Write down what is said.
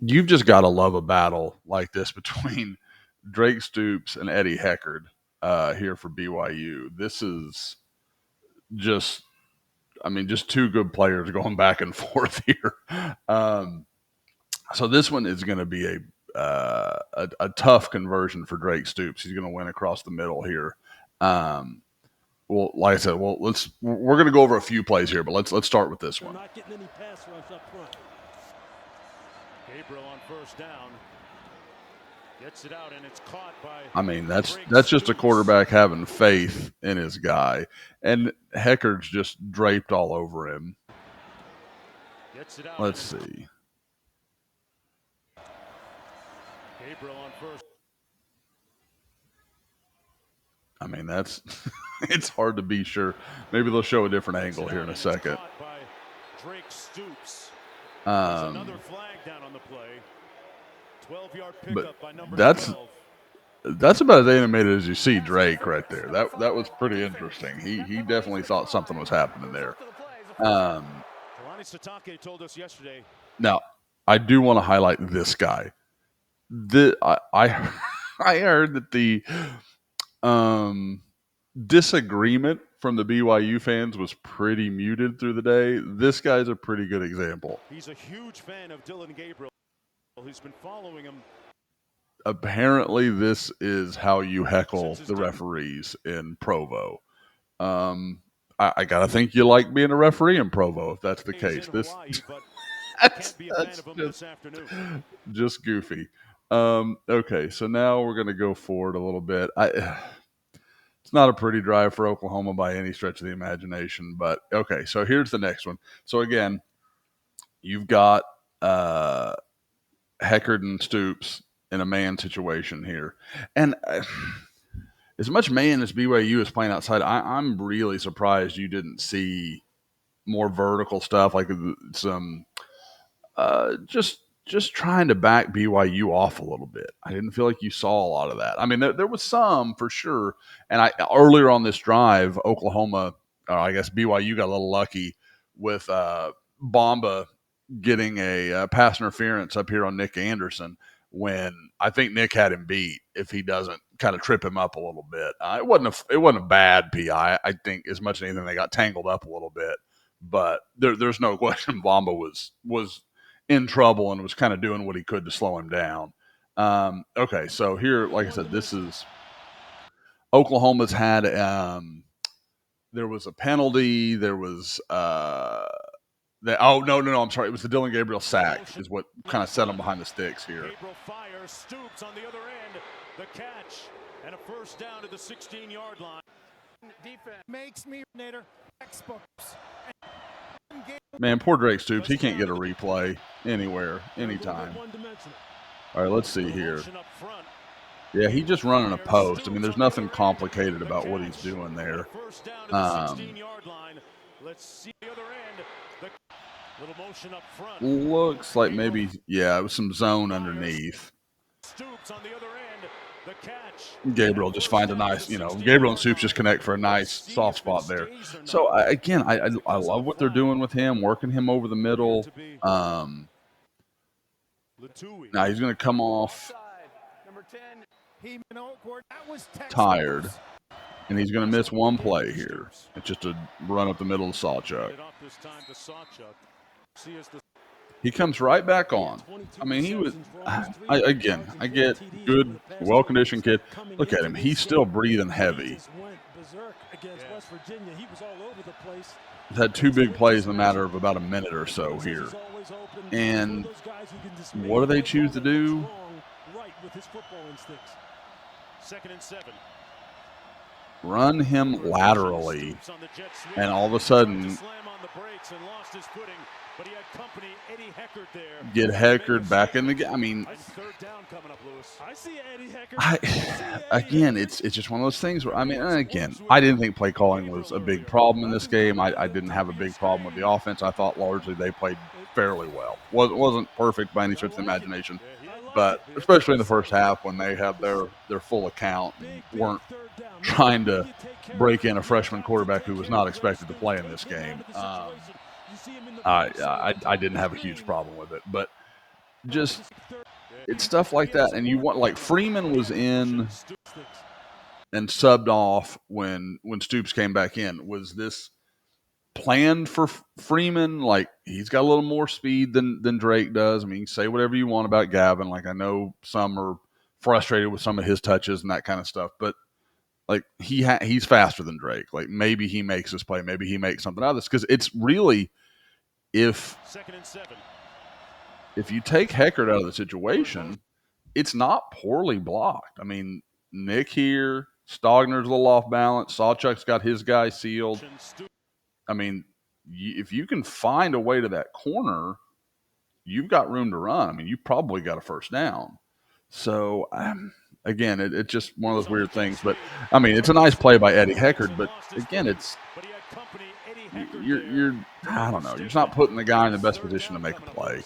you've just got to love a battle like this between Drake Stoops and Eddie Heckard here for BYU. This is just, I mean, just two good players going back and forth here. Um, so this one is going to be a tough conversion for Drake Stoops. He's going to win across the middle here. Um, well, like I said, we're going to go over a few plays here, but let's start with this one. Not getting any pass rush up front. Gabriel on first down. Gets it out and it's caught by. I mean, that's just a quarterback having faith in his guy, and Heckard's just draped all over him. Let's see. Gabriel on first. I mean, that's it's hard to be sure. Maybe they'll show a different angle here in a second. Drake Stoops. Another flag down on the play. 12-yard but pickup by number that's 12. That's about as animated as you see Drake right there. That was pretty interesting. He definitely thought something was happening there. Told us yesterday. Now, I do want to highlight this guy. I heard that the disagreement from the BYU fans was pretty muted through the day. This guy's a pretty good example. He's a huge fan of Dylan Gabriel. He's been following him. Apparently, this is how you heckle the referees in Provo. I gotta think you like being a referee in Provo if that's the case. That's just goofy. Okay, so now we're gonna go forward a little bit. It's not a pretty drive for Oklahoma by any stretch of the imagination, but okay. So here's the next one. So again, you've got Heckard and Stoops in a man situation here. And as much man as BYU is playing outside, I'm really surprised you didn't see more vertical stuff, like some just trying to back BYU off a little bit. I didn't feel like you saw a lot of that. I mean, there was some for sure. And earlier on this drive, Oklahoma, I guess BYU got a little lucky with Bomba getting a pass interference up here on Nick Anderson, when I think Nick had him beat if he doesn't kind of trip him up a little bit. It wasn't a bad PI. I think as much as anything they got tangled up a little bit, but there's no question Bomba was in trouble and was kind of doing what he could to slow him down. Okay, so here, like I said, this is Oklahoma's had. There was a penalty. There was. No, I'm sorry. It was the Dylan Gabriel sack is what kind of set him behind the sticks here. Gabriel fires, Stoops on the other end, the catch, and a first down to the 16-yard line. Defense makes me textbooks. Man, poor Drake Stoops. He can't get a replay anywhere, anytime. All right, let's see here. Yeah, he's just running a post. I mean, there's nothing complicated about what he's doing there. Let's see the other end. Little motion up front. Looks like maybe, yeah, it was some zone underneath. Stoops on the other end. The catch. Gabriel just finds a nice, Gabriel and Stoops just connect for a nice soft spot there. So, I love what they're doing with him, working him over the middle. Now he's going to come off tired, and he's going to miss one play here. It's just a run up the middle of Sawchuck. He comes right back on. I mean, he was, I get good, well-conditioned kid. Look at him. He's still breathing heavy. He's had two big plays in a matter of about a minute or so here. And what do they choose to do? Second and 7. Run him laterally, and all of a sudden get Heckard back in the game. I mean, again, it's just one of those things where, I mean, again, I didn't think play calling was a big problem in this game. I didn't have a big problem with the offense. I thought largely they played fairly well. Wasn't perfect by any stretch of the imagination, but especially in the first half when they had their full account and weren't trying to break in a freshman quarterback who was not expected to play in this game. I didn't have a huge problem with it, but just it's stuff like that. And you want, like, Freeman was in and subbed off when Stoops came back in. Was this planned for Freeman? Like, he's got a little more speed than Drake does. I mean, you can say whatever you want about Gavin. Like, I know some are frustrated with some of his touches and that kind of stuff, but like, he's faster than Drake. Like, maybe he makes this play, maybe he makes something out of this, because it's really, if you take Heckard out of the situation, it's not poorly blocked. I mean, Nick here, Stogner's a little off balance. Sawchuk's got his guy sealed. I mean, if you can find a way to that corner, you've got room to run. I mean, you probably got a first down. So, again, it's just one of those weird things. But, I mean, it's a nice play by Eddie Heckard. But, again, you're I don't know. You're just not putting the guy in the best position to make a play.